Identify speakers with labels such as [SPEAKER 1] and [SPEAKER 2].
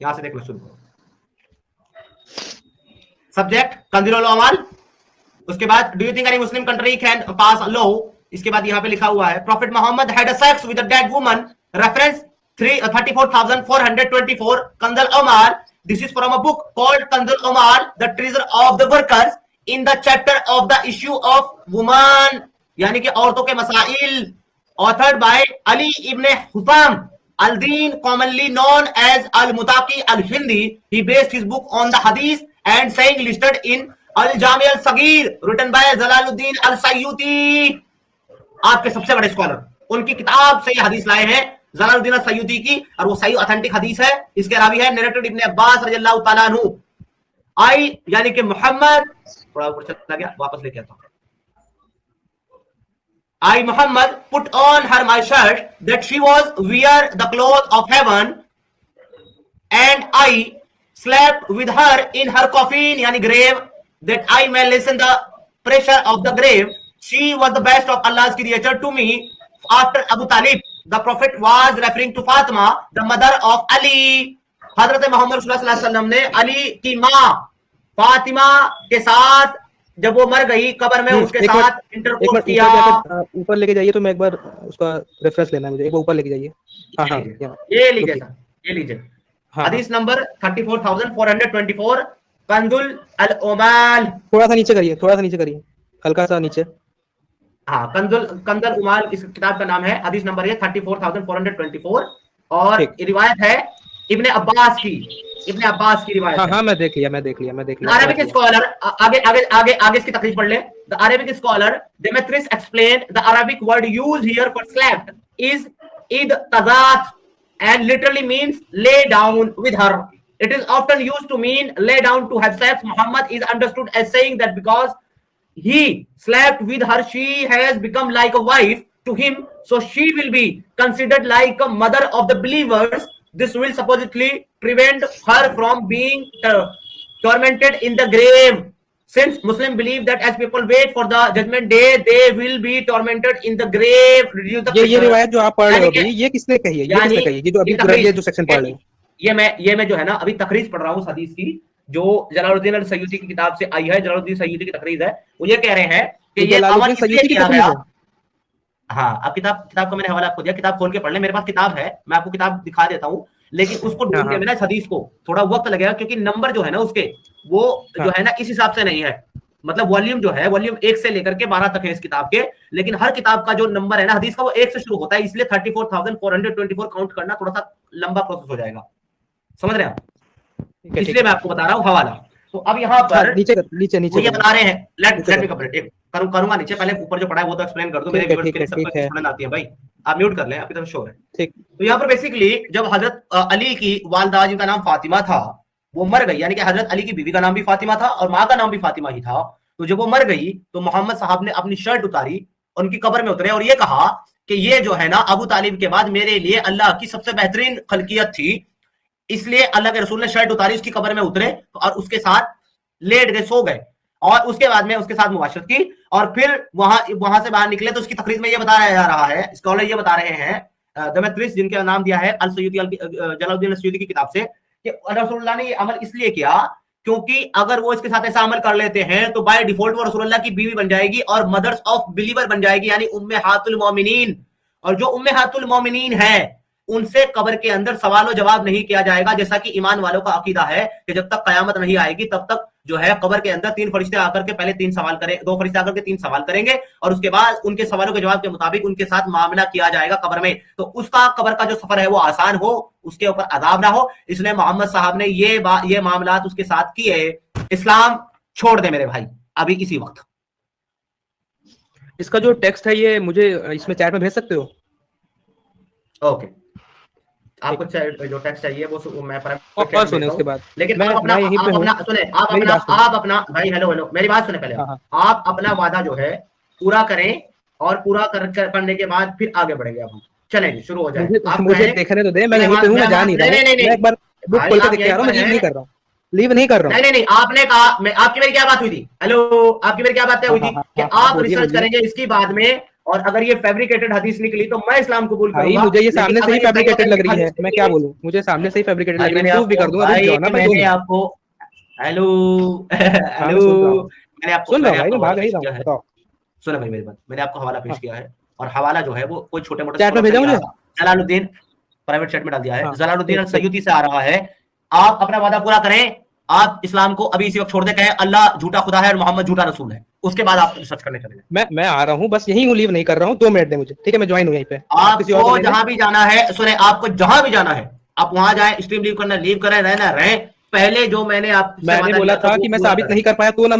[SPEAKER 1] यहां से देखना शुरू करो। सब्जेक्ट कंज़ुल अमाल, उसके बाद do you think any Muslim country can pass law, इसके बाद यहां पे लिखा हुआ है prophet Muhammad had a sex with a dead woman, reference 34,424 कंज़ुल अमाल, this is from a book called कंज़ुल अमाल the treasure of the workers in the chapter of the issue of women, यानी कि औरतों के मसाइल, authored by Ali ibn Husam Al-Din, commonly known as Al-Mutaqi Al-Hindi. He based his book on the hadith and saying listed in Al-Jami Al-Saghir, written by Jalaluddin Al-Sayyuti. आपके सबसे बड़े scholar, उनकी किताब से ये हदीस लाए हैं जलालुद्दीन अल-सय्यूती की, और वो सही ऑथेंटिक हदीस है। इसके रावी है नरेटेड इब्ने अब्बास रज़ियल्लाहु ताला अन्हु। आई यानी कि मोहम्मद, थोड़ा ऊपर चला गया, वापस लेके आता हूं। I Muhammad put on her my shirt that she was wear the clothes of heaven, and I slept with her in her coffin yani grave, that I may listen the pressure of the grave. She was the best of Allah's creature to me after Abu Talib. The Prophet was referring to Fatima, the mother of Ali. हजरत मोहम्मद सल्लल्लाहु अलैहि वसल्लम ने अली की माँ फातिमा के साथ जब वो मर गई कब्र में उसके साथ इंटरकोर्स किया।
[SPEAKER 2] ऊपर लेके जाइए तो मैं एक बार उसका रेफरेंस लेना है मुझे, एक बार ऊपर लेके जाइए। हाँ हाँ
[SPEAKER 1] ये लीजिए सर, ये लीजिए हदीस नंबर 34,424 कंज़ुल अल-अमाल।
[SPEAKER 2] थोड़ा सा नीचे करिए, थोड़ा सा नीचे करिए, हल्का सा नीचे।
[SPEAKER 1] हाँ, कंज़ुल अल-अमाल इस किताब का नाम है। हदीस नंबर है 34,424 और रिवायत है इब्ने अब्बास की, इब्ने अब्बास की रिवायत।
[SPEAKER 2] हाँ मैं देख लिया।
[SPEAKER 1] अरबिक स्कॉलर, आगे इसकी तकरीर पढ़ ले। The Arabic scholar Demetrius explain the Arabic word used here for slept is इद तज़ात and literally means lay down with her. It is often used to mean lay down to have sex. Muhammad is understood as saying that because he slept with her, she has become like a wife to him, so she will be considered like a mother of the believers. This will supposedly prevent her from being tormented in the grave, since Muslims believe that as people wait for the judgment day, they will be tormented in the grave.
[SPEAKER 2] ये रिवायत जो आप पढ़ रहे हो अभी, ये किसने कही है? ये किसने कही है? ये जो अभी ये जो सेक्शन पढ़ रहे हो,
[SPEAKER 1] ये मैं जो है ना अभी तकरीर पढ़ रहा हूँ हदीस की, जो जलालुद्दीन अल-सय्यूती की किताब से आई है। जलालुद्दीन सय्यूती की तकरीर है। वो ये कह रहे हैं कि ये अमल इसलिए किया गया। हाँ, अब किताब को मैंने हवाला आपको दिया, किताब खोल के पढ़ ले। मेरे पास किताब है, मैं आपको किताब दिखा देता हूँ, लेकिन उसको ढूंढने में ना इस हदीस को थोड़ा वक्त लगेगा, क्योंकि नंबर जो है ना उसके वो जो है ना इस हिसाब से नहीं है। मतलब वॉल्यूम जो है, वॉल्यूम 1 से लेकर के 12 तक है इस किताब के, लेकिन हर किताब का जो नंबर है ना हदीस का वो 1 से शुरू होता है, इसलिए 34,424 काउंट करना थोड़ा सा लंबा प्रोसेस हो जाएगा। समझ रहे हैं आप? इसलिए मैं आपको बता रहा हूँ हवाला। तो अब यहाँ पर नीचे ये बता रहे हैं, लेट मी कंप्लीट करूंगा नीचे, पहले ऊपर जो पढ़ा है वो तो एक्सप्लेन कर दो, मेरे व्यूअर्स के लिए सबको समझ आती है भाई। आप म्यूट कर लें, आपकी तरफ शोर है। ठीक। तो यहाँ पर बेसिकली जब हजरत अली की वालिदा जिनका नाम फातिमा था वो मर गई, यानी कि हजरत अली की बीवी का नाम भी फातिमा था और माँ का नाम भी फातिमा ही था। तो जब वो मर गई तो मोहम्मद साहब ने अपनी शर्ट उतारी, उनकी कब्र में उतरे और ये कहा कि ये जो है ना अबू तालिब के बाद मेरे लिए अल्लाह की सबसे बेहतरीन खलकियत थी, इसलिए अल्लाह के रसूल ने शर्ट उतारी, उसकी कब्र में उतरे और उसके साथ लेट गए, सो गए, और उसके बाद में उसके साथ मुबाशरत की और फिर वहां से बाहर निकले। तो उसकी तकरीर में ये बताया जा रहा है, स्कॉलर ये बता रहे हैं दमेत्रिस, जिनका नाम दिया है अल-सय्यूती जलालुद्दीन अल-सय्यूती की किताब से, कि रसूलुल्लाह ने ये अमल इसलिए किया क्योंकि अगर वो इसके साथ ऐसा अमल कर लेते हैं तो बाय डिफॉल्ट वो रसूलुल्लाह की बीवी बन जाएगी और मदर्स ऑफ बिलीवर बन जाएगी, यानी उम्मेहातुल मोमिनीन। और जो उम्मेहातुल मोमिनीन है उनसे कब्र के अंदर सवाल जवाब नहीं किया जाएगा, जैसा कि ईमान वालों का अकीदा है कि जब तक कयामत नहीं आएगी तब तक जो है कब्र के अंदर 3 फरिश्ते आकर के पहले 3 सवाल करें, 2 फरिश्ते आकर के 3 सवाल करेंगे और उसके बाद उनके सवालों के जवाब के मुताबिक उनके साथ मामला किया जाएगा कब्र में। तो उसका कब्र का जो सफर है वो आसान हो, उसके ऊपर अजाब ना हो, इसलिए मोहम्मद साहब ने ये मामलात उसके साथ किए। इस्लाम छोड़ दे मेरे भाई अभी इसी वक्त।
[SPEAKER 2] इसका जो टेक्स्ट है ये मुझे इसमें चैट में भेज सकते हो?
[SPEAKER 1] ओके, आपको जो टेक्स्ट चाहिए वो मैं
[SPEAKER 2] और सुने उसके बाद,
[SPEAKER 1] लेकिन आप अपना भाई हेलो मेरी बात सुने पहले। आप अपना वादा जो है पूरा करें और पूरा करने के बाद फिर आगे बढ़ेंगे। अब हम चलेंगे, शुरू हो जाए। आप
[SPEAKER 2] मुझे देखने तो दे, मैं यहीं पे हूं, मैं जा नहीं रहा हूं। मैं एक बार बुक खोल के देख के आ रहा हूं, मैं लीव नहीं कर रहा हूं, लीव नहीं कर रहा हूं।
[SPEAKER 1] नहीं आपने कहा, मैं आपकी मेरी क्या बात हुई थी? हेलो, आपकी मेरी क्या बात हुई थी कि आप रिसर्च करेंगे इसकी बाद में और अगर ये फैब्रिकेटेड हदीस निकली तो मैं इस्लाम कबूल
[SPEAKER 2] भाई
[SPEAKER 1] करूंगा।
[SPEAKER 2] मुझे ये सामने से ही
[SPEAKER 1] लेकिन अगर ये
[SPEAKER 2] फैब्रिकेटेड लग रही है,
[SPEAKER 1] हदीस
[SPEAKER 2] मैं
[SPEAKER 1] निकली-
[SPEAKER 2] क्या बोलूं, मुझे सामने से ही फैब्रिकेटेड
[SPEAKER 1] भाई
[SPEAKER 2] लग रही है,
[SPEAKER 1] मैंने
[SPEAKER 2] मैं प्रूफ भी
[SPEAKER 1] आपको
[SPEAKER 2] कर दूंगा, रुक
[SPEAKER 1] भाई
[SPEAKER 2] जाओ ना भाई, 2
[SPEAKER 1] मैंने
[SPEAKER 2] मिनट।
[SPEAKER 1] आपको हेलो
[SPEAKER 2] हाँ
[SPEAKER 1] हेलो
[SPEAKER 2] मैं सुन रहा हूँ, सुन रहा
[SPEAKER 1] मैंने
[SPEAKER 2] हूँ भाई,
[SPEAKER 1] आपको
[SPEAKER 2] मैं
[SPEAKER 1] हवाला
[SPEAKER 2] भाग ही
[SPEAKER 1] पेश
[SPEAKER 2] रहा हूँ,
[SPEAKER 1] किया है।
[SPEAKER 2] बताओ।
[SPEAKER 1] सुनो भाई मेरी बात, मैंने आपको हवाला पेश
[SPEAKER 2] हाँ,
[SPEAKER 1] किया है, और हवाला जो है वो कोई छोटे मोटे
[SPEAKER 2] चैट में
[SPEAKER 1] स्कॉलर से
[SPEAKER 2] भेजा
[SPEAKER 1] नहीं आ
[SPEAKER 2] मुझे।
[SPEAKER 1] रहा। जलालुद्दीन प्राइवेट चैट में डाल दिया है,
[SPEAKER 2] हाँ
[SPEAKER 1] जलालुद्दीन
[SPEAKER 2] ठीक
[SPEAKER 1] अल
[SPEAKER 2] ठीक।
[SPEAKER 1] सयूती से आ रहा है। आप अपना वादा पूरा करें, आप इस्लाम को अभी इसी वक्त छोड़ दे, कहें अल्लाह झूठा खुदा है और मोहम्मद झूठा रसूल है, उसके बाद आप रिसर्च करने चले जाएं।
[SPEAKER 2] मैं आ रहा हूँ, बस यही हूँ, लीव नहीं कर रहा हूँ, 2 मिनट दे मुझे, ठीक है, मैं ज्वाइन हूँ यहीं पे, आप किसी और को
[SPEAKER 1] आपको
[SPEAKER 2] ले लें।
[SPEAKER 1] जहां भी जाना है, सुने, आपको जहां भी जाना है आप वहां जाएं, स्ट्रीम लीव करना लीव करें, रहना रहें, पहले जो मैंने आपसे
[SPEAKER 2] मैंने
[SPEAKER 1] वादा
[SPEAKER 2] बोला
[SPEAKER 1] लिया था
[SPEAKER 2] था
[SPEAKER 1] वो
[SPEAKER 2] कि मैं
[SPEAKER 1] पूरा
[SPEAKER 2] साबित
[SPEAKER 1] करें।
[SPEAKER 2] नहीं कर पाया तो ना